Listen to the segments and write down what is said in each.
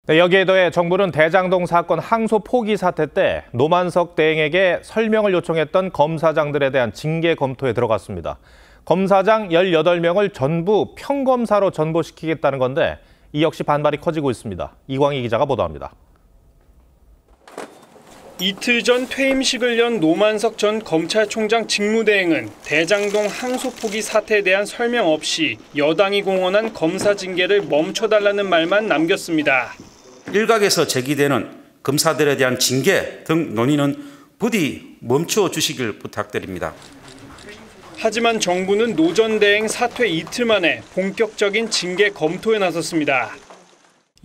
네, 여기에 더해 정부는 대장동 사건 항소 포기 사태 때 노만석 대행에게 설명을 요청했던 검사장들에 대한 징계 검토에 들어갔습니다. 검사장 18명을 전부 평검사로 전보시키겠다는 건데 이 역시 반발이 커지고 있습니다. 이광희 기자가 보도합니다. 이틀 전 퇴임식을 연 노만석 전 검찰총장 직무대행은 대장동 항소 포기 사태에 대한 설명 없이 여당이 공언한 검사 징계를 멈춰달라는 말만 남겼습니다. 일각에서 제기되는 검사들에 대한 징계 등 논의는 부디 멈춰 주시길 부탁드립니다. 하지만 정부는 노 전 대행 사퇴 이틀 만에 본격적인 징계 검토에 나섰습니다.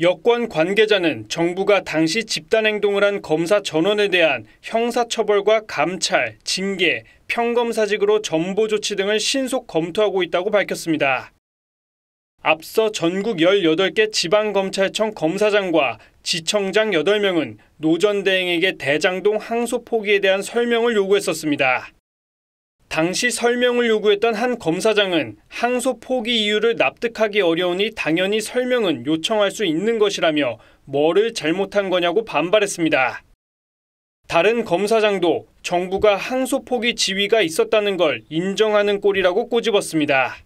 여권 관계자는 정부가 당시 집단행동을 한 검사 전원에 대한 형사처벌과 감찰, 징계, 평검사직으로 전보 조치 등을 신속 검토하고 있다고 밝혔습니다. 앞서 전국 18개 지방검찰청 검사장과 지청장 8명은 노 전 대행에게 대장동 항소 포기에 대한 설명을 요구했었습니다. 당시 설명을 요구했던 한 검사장은 항소 포기 이유를 납득하기 어려우니 당연히 설명은 요청할 수 있는 것이라며 뭐를 잘못한 거냐고 반발했습니다. 다른 검사장도 정부가 항소 포기 지위가 있었다는 걸 인정하는 꼴이라고 꼬집었습니다.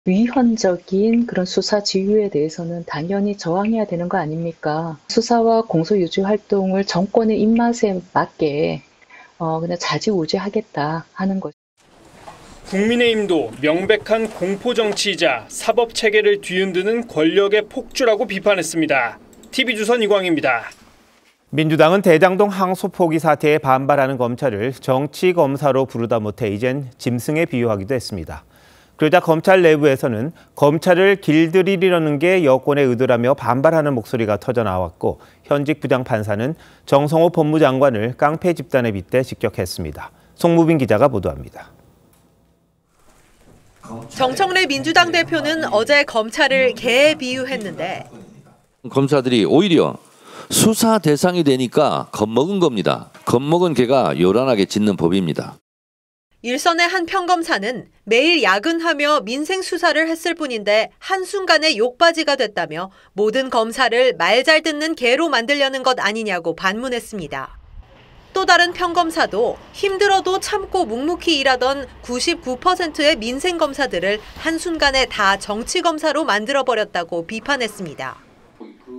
위헌적인 그런 수사 지휘에 대해서는 당연히 저항해야 되는 거 아닙니까? 수사와 공소 유지 활동을 정권의 입맛에 맞게 그냥 자지우지하겠다 하는 거죠. 국민의힘도 명백한 공포정치이자 사법체계를 뒤흔드는 권력의 폭주라고 비판했습니다. TV조선 이광희입니다. 민주당은 대장동 항소 포기 사태에 반발하는 검찰을 정치검사로 부르다 못해 이젠 짐승에 비유하기도 했습니다. 그러자 검찰 내부에서는 검찰을 길들이려는 게 여권의 의도라며 반발하는 목소리가 터져나왔고 현직 부장판사는 정성호 법무장관을 깡패 집단에 빗대 직격했습니다. 송무빈 기자가 보도합니다. 정청래 민주당 대표는 어제 검찰을 개에 비유했는데 검사들이 오히려 수사 대상이 되니까 겁먹은 겁니다. 겁먹은 개가 요란하게 짖는 법입니다. 일선의 한 평검사는 매일 야근하며 민생 수사를 했을 뿐인데 한순간에 욕바지가 됐다며 모든 검사를 말 잘 듣는 개로 만들려는 것 아니냐고 반문했습니다. 또 다른 평검사도 힘들어도 참고 묵묵히 일하던 99%의 민생검사들을 한순간에 다 정치검사로 만들어버렸다고 비판했습니다.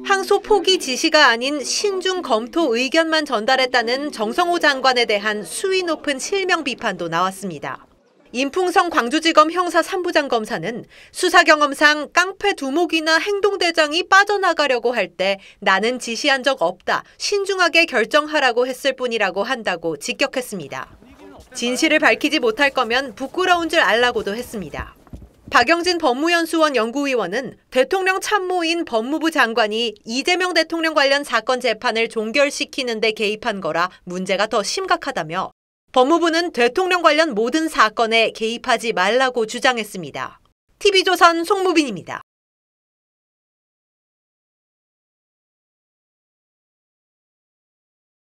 항소 포기 지시가 아닌 신중 검토 의견만 전달했다는 정성호 장관에 대한 수위 높은 실명 비판도 나왔습니다. 임풍성 광주지검 형사 3부장 검사는 수사 경험상 깡패 두목이나 행동대장이 빠져나가려고 할 때 나는 지시한 적 없다, 신중하게 결정하라고 했을 뿐이라고 한다고 직격했습니다. 진실을 밝히지 못할 거면 부끄러운 줄 알라고도 했습니다. 박영진 법무연수원 연구위원은 대통령 참모인 법무부 장관이 이재명 대통령 관련 사건 재판을 종결시키는 데 개입한 거라 문제가 더 심각하다며 법무부는 대통령 관련 모든 사건에 개입하지 말라고 주장했습니다. TV조선 송무빈입니다.